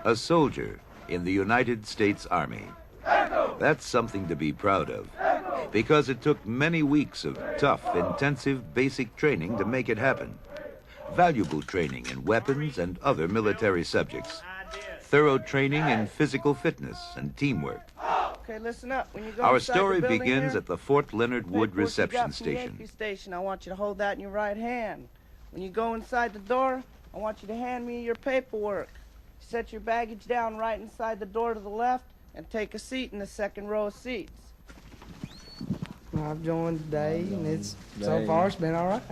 A soldier in the United States Army. That's something to be proud of, because it took many weeks of tough, intensive basic training to make it happen. Valuable training in weapons and other military subjects. Thorough training in physical fitness and teamwork. Okay, listen up. When you go Our inside story the building begins here, at the Fort Leonard Wood paperwork you reception got from station. Yankee Station. I want you to hold that in your right hand. When you go inside the door, I want you to hand me your paperwork. Set your baggage down right inside the door to the left and take a seat in the second row of seats. I've joined today, and so far it's been all right.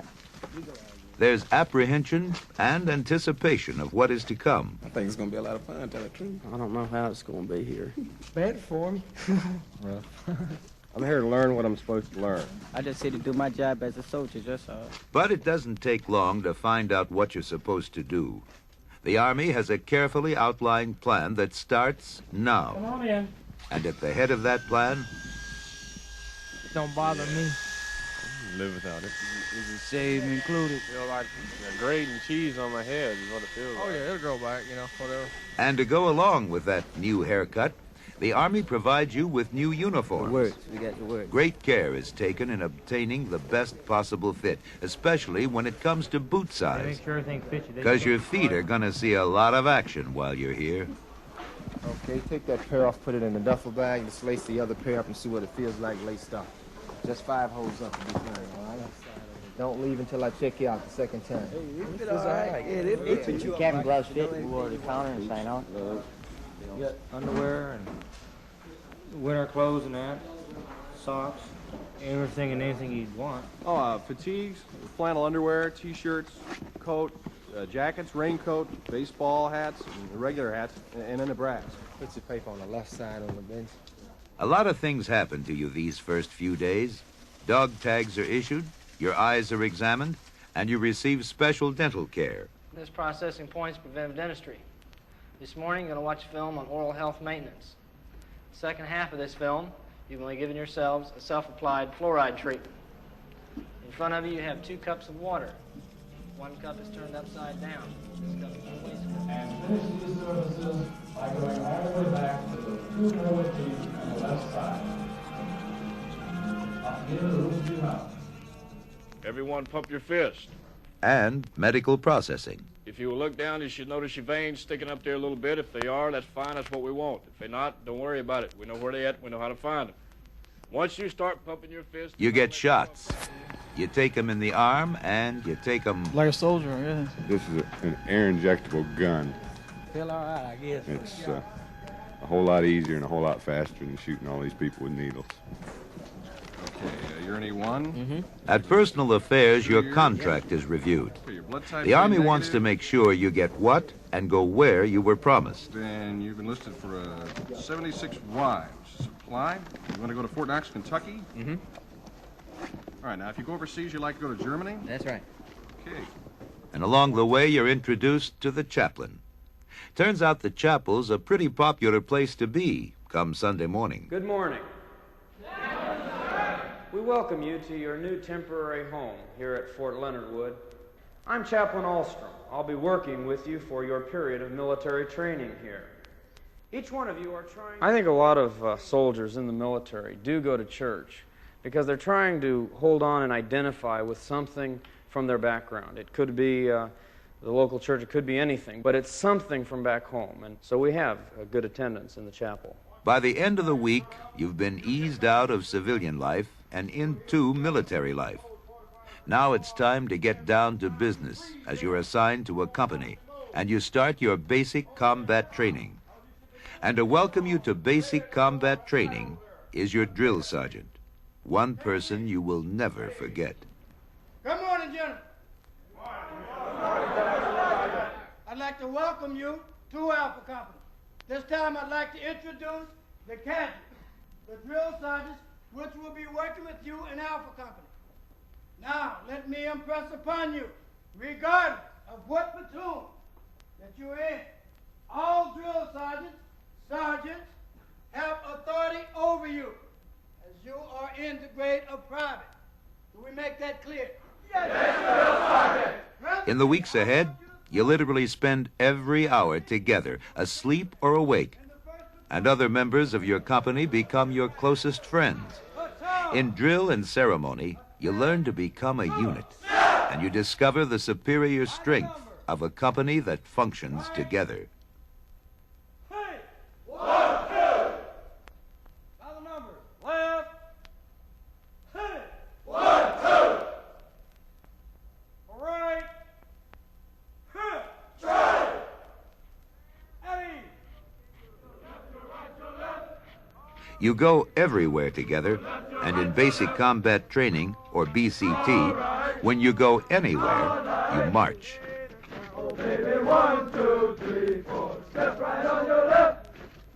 There's apprehension and anticipation of what is to come. I think it's going to be a lot of fun, tell the truth. I don't know how it's going to be here. Better for me. Well, I'm here to learn what I'm supposed to learn. I just here to do my job as a soldier, just so. But it doesn't take long to find out what you're supposed to do. The Army has a carefully outlined plan that starts now. Come on in. And at the head of that plan, Don't bother me. Live without it. Is a shave included? Feel like grating cheese on my head is what it feels like. Oh, yeah, it'll grow back, you know, whatever. and to go along with that new haircut, the Army provides you with new uniforms. Works. We got the work. Great care is taken in obtaining the best possible fit, especially when it comes to boot size. Make sure everything fits you. Because your feet are going to see a lot of action while you're here. Okay, take that pair off, put it in the duffel bag, just lace the other pair up and see what it feels like laced up. Just 5 holes up and be fine, all right? Don't leave until I check you out the second time. It's all right. Your cabin gloves fit. You wore the counter and sign on. You got underwear and winter clothes and that, socks, everything and anything you'd want. Oh, fatigues, flannel underwear, T-shirts, coat, jackets, raincoat, baseball hats, and regular hats, and then the brass. Puts the paper on the left side on the bench. A lot of things happen to you these first few days. Dog tags are issued, your eyes are examined, and you receive special dental care. This processing point is preventive dentistry. This morning, you're going to watch a film on oral health maintenance. The second half of this film, you're going to be giving yourselves a self-applied fluoride treatment. In front of you, you have 2 cups of water. 1 cup is turned upside down. This cup is the waste cup. And finish these services by going all the way back to the 2 lower teeth on the left side. Up here, the room you have. Everyone pump your fist. And medical processing. If you will look down, you should notice your veins sticking up there a little bit. If they are, that's fine. That's what we want. If they're not, don't worry about it. We know where they're at. We know how to find them. Once you start pumping your fist... You get shots. You take them in the arm, and you take them... Like a soldier, yeah. This is an air-injectable gun. Feel all right, I guess. It's a whole lot easier and a whole lot faster than shooting all these people with needles. Okay, you're an E1. Mm-hmm. At Personal Affairs, your contract is reviewed. Your blood type The Army negative. wants to make sure you get what and go where you were promised. Then you've been listed for a 76Y, which is supply. You want to go to Fort Knox, Kentucky? Mm-hmm. All right, now if you go overseas, you'd like to go to Germany? That's right. Okay. And along the way, you're introduced to the chaplain. Turns out the chapel's a pretty popular place to be come Sunday morning. Good morning. We welcome you to your new temporary home here at Fort Leonard Wood. I'm Chaplain Alstrom. I'll be working with you for your period of military training here. Each one of you are trying... I think a lot of soldiers in the military do go to church because they're trying to hold on and identify with something from their background. It could be the local church, it could be anything, but it's something from back home, and so we have a good attendance in the chapel. By the end of the week, you've been eased out of civilian life and into military life. Now it's time to get down to business as you're assigned to a company and you start your basic combat training. And to welcome you to basic combat training is your drill sergeant, one person you will never forget. Good morning, gentlemen. I'd like to welcome you to Alpha Company. This time I'd like to introduce the cadets, the drill sergeants, which will be working with you in Alpha Company. Now, let me impress upon you, regardless of what platoon that you're in, all drill sergeants have authority over you, as you are in the grade of private. Do we make that clear? Yes, drill sergeant. In the weeks ahead, you literally spend every hour together, asleep or awake. And other members of your company become your closest friends. In drill and ceremony, you learn to become a unit, and you discover the superior strength of a company that functions together. Hey! 1, 2! By the numbers. Left. Hey! 1, 2! Right. Hey! Try! Eddie! You go everywhere together, and in basic combat training, or BCT, when you go anywhere, you march. Oh, baby, 1, 2, 3, 4. Step right on your left.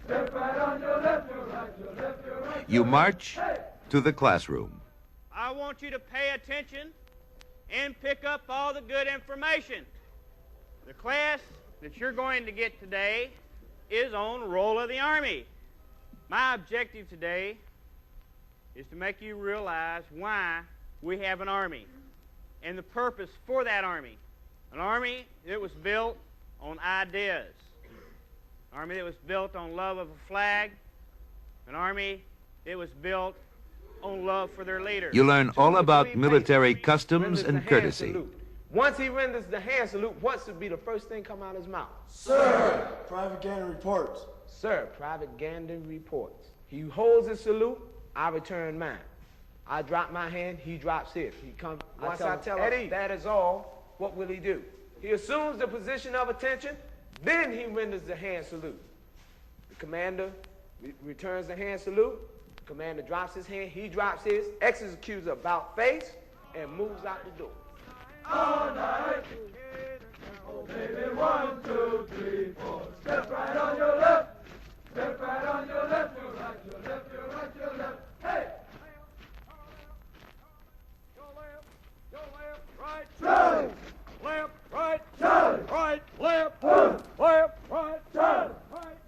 Step right on your left, your right, your left, your right. You march to the classroom. I want you to pay attention and pick up all the good information. The class that you're going to get today is on Roll of the Army. My objective today is to make you realize why we have an army and the purpose for that army. An army that was built on ideas. An army that was built on love of a flag. An army that was built on love for their leader. You learn all about military customs and courtesy. Once he renders the hand salute, what should be the first thing come out of his mouth? Sir, Private Gander reports. Sir, Private Gander reports. He holds his salute, I return mine. I drop my hand, he drops his. He comes. Once I tell him that is all, what will he do? He assumes the position of attention, then he renders the hand salute. The commander returns the hand salute. The commander drops his hand, he drops his, executes about face, and moves out the door. All night. Oh, baby, 1, 2, 3, 4. Step right on your left. Step right on your left, your right, your left, your right, your left. Hey! Your left, right, turn. Left, right, turn. Right, left, left, right, turn.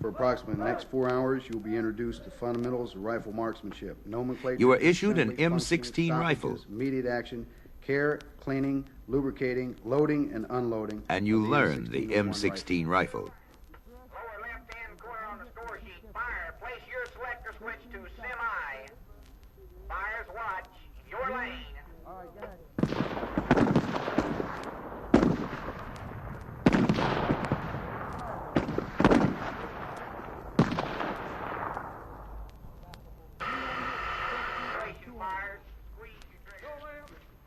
For approximately the next 4 hours, you'll be introduced to fundamentals of rifle marksmanship, nomenclature. You are issued an assembly, M16 function, rifle. stoppages, immediate action, care, cleaning, lubricating, loading, and unloading. And you learn the M16 rifle. To semi. Fires, watch. Your lane. All right, got it. Fires. Squeeze your trigger.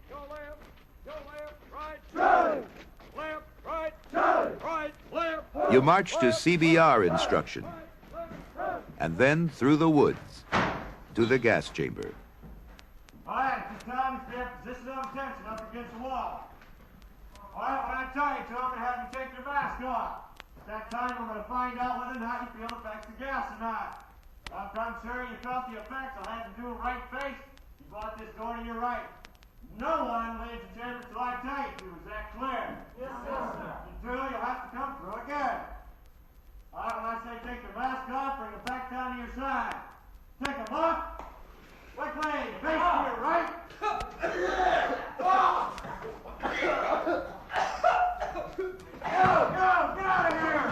Go left, right, turn. Left, right, turn. Right, left. You march to CBR instruction, and then through the woods to the gas chamber. All right, this time you stay in position of attention up against the wall. All right, when I tell you to, I'm going to have you take your mask off. At that time, we're going to find out whether or not you feel affects the gas or not. If I'm sure you felt the effects, I'll have you do a right face. You brought this door to your right. No one leaves the chamber till I tell you to. Is that clear? Yes, sir. You do, you'll have to come through again. All right, when I say take your mask off, bring it back down to your side. Take them off. Quickly, face to your right. Go, get out of here.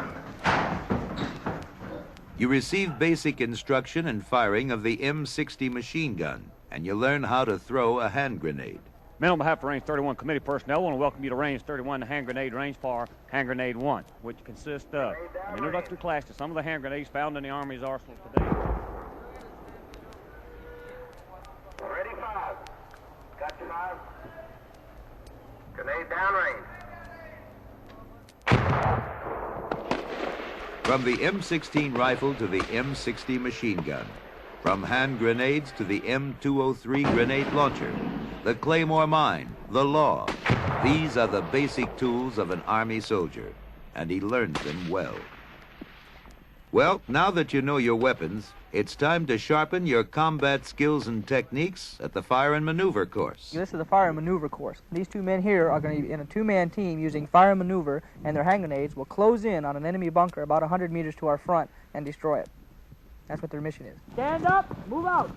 You receive basic instruction and firing of the M60 machine gun, and you learn how to throw a hand grenade. Men, on behalf of Range 31 committee personnel, I want to welcome you to Range 31, the hand grenade range for Hand Grenade 1, which consists of an introductory class to some of the hand grenades found in the Army's arsenal today. Ready, 5. Got you, 5. Grenade downrange. From the M16 rifle to the M60 machine gun, from hand grenades to the M203 grenade launcher, the Claymore mine, the law. These are the basic tools of an Army soldier, and he learns them well. Well, now that you know your weapons, it's time to sharpen your combat skills and techniques at the fire and maneuver course. This is the fire and maneuver course. These two men here are going to be in a two-man team using fire and maneuver, and their hand grenades will close in on an enemy bunker about 100 meters to our front and destroy it. That's what their mission is. Stand up, move out.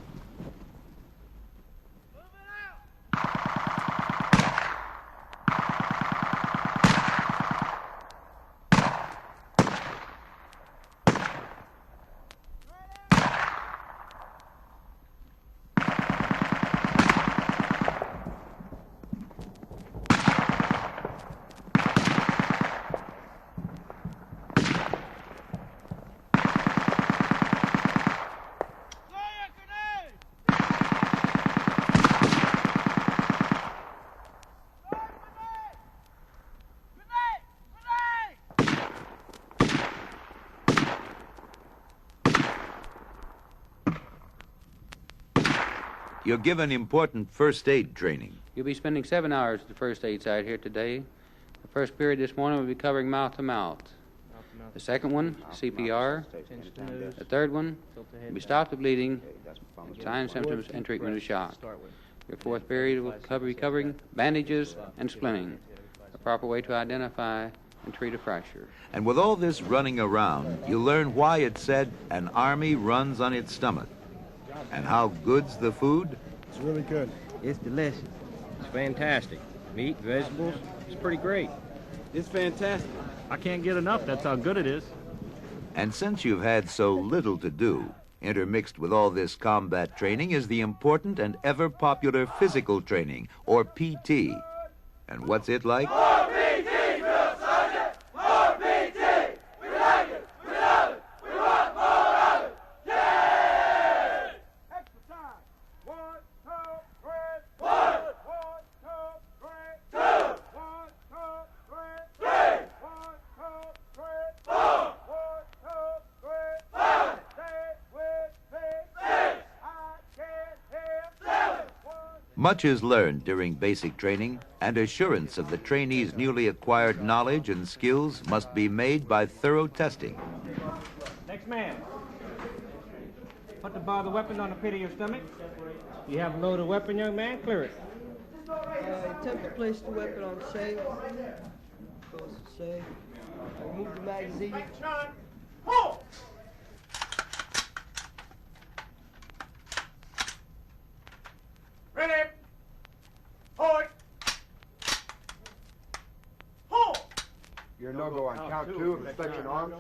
You're given important first aid training. You'll be spending 7 hours at the first aid site here today. The first period this morning will be covering mouth to mouth. The second one, CPR. The third one will be stop the bleeding, signs, symptoms, and treatment of shock. Your fourth period will be covering bandages and splinting, a proper way to identify and treat a fracture. And with all this running around, you learn why it's said an army runs on its stomach. And how good's the food? It's really good. It's delicious. It's fantastic. Meat, vegetables, it's pretty great. It's fantastic. I can't get enough. That's how good it is. And since you've had so little to do, intermixed with all this combat training is the important and ever popular physical training, or PT. And what's it like? More PT, drill sergeant! More PT! We like it! We love it! We want more of it! Yeah! Exercise! 1, 2, 3, 1! 1, 2, 3, 2! 1, 2, 3, 3! 1, 2, 3, 4! 1, 2, 3, 5! Stay with me! 6! I can't hear 7! Much is learned during basic training, and assurance of the trainee's newly acquired knowledge and skills must be made by thorough testing. Next man. Put the bar of the weapon on the pit of your stomach. You have a loaded weapon, young man. Clear it. Attempt to place the weapon on safe. Close the safe. Remove the magazine. Ready? Hold. Hold. You're a no-go on count 2 of inspection arms.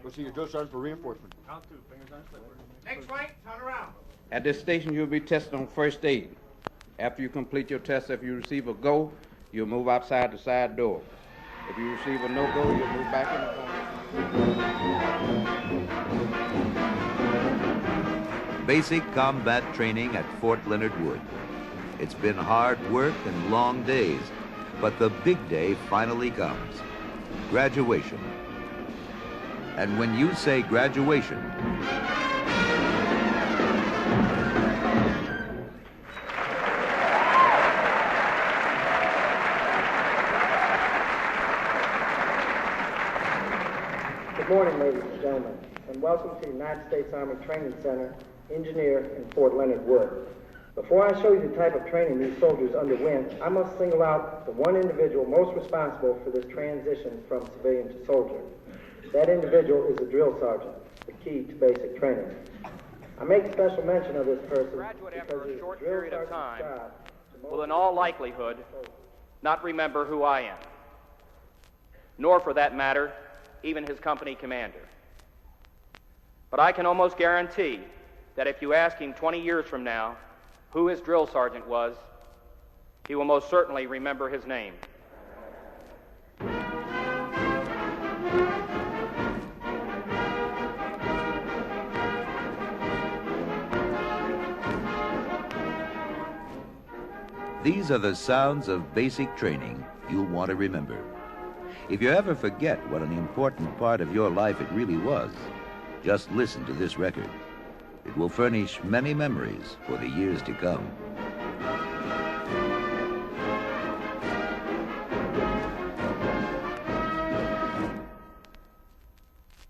Go see your drill sergeant for reinforcement. Count 2, fingers on slipper. Next flank, turn around. At this station, you'll be tested on first aid. After you complete your test, if you receive a go, you'll move outside the side door. If you receive a no-go, you'll move back in the corner. Basic combat training at Fort Leonard Wood. It's been hard work and long days, but the big day finally comes. Graduation. And when you say graduation, Good morning, ladies and gentlemen, and welcome to the United States Army Training Center, Engineer in Fort Leonard Wood. Before I show you the type of training these soldiers underwent, I must single out the one individual most responsible for this transition from civilian to soldier. That individual is a drill sergeant, the key to basic training. I make special mention of this person Graduate after because a it is short drill period of sergeant's time job to will in all likelihood not remember who I am, nor for that matter, even his company commander. But I can almost guarantee that if you ask him 20 years from now who his drill sergeant was, he will most certainly remember his name. these are the sounds of basic training you'll want to remember. If you ever forget what an important part of your life it really was, just listen to this record. It will furnish many memories for the years to come.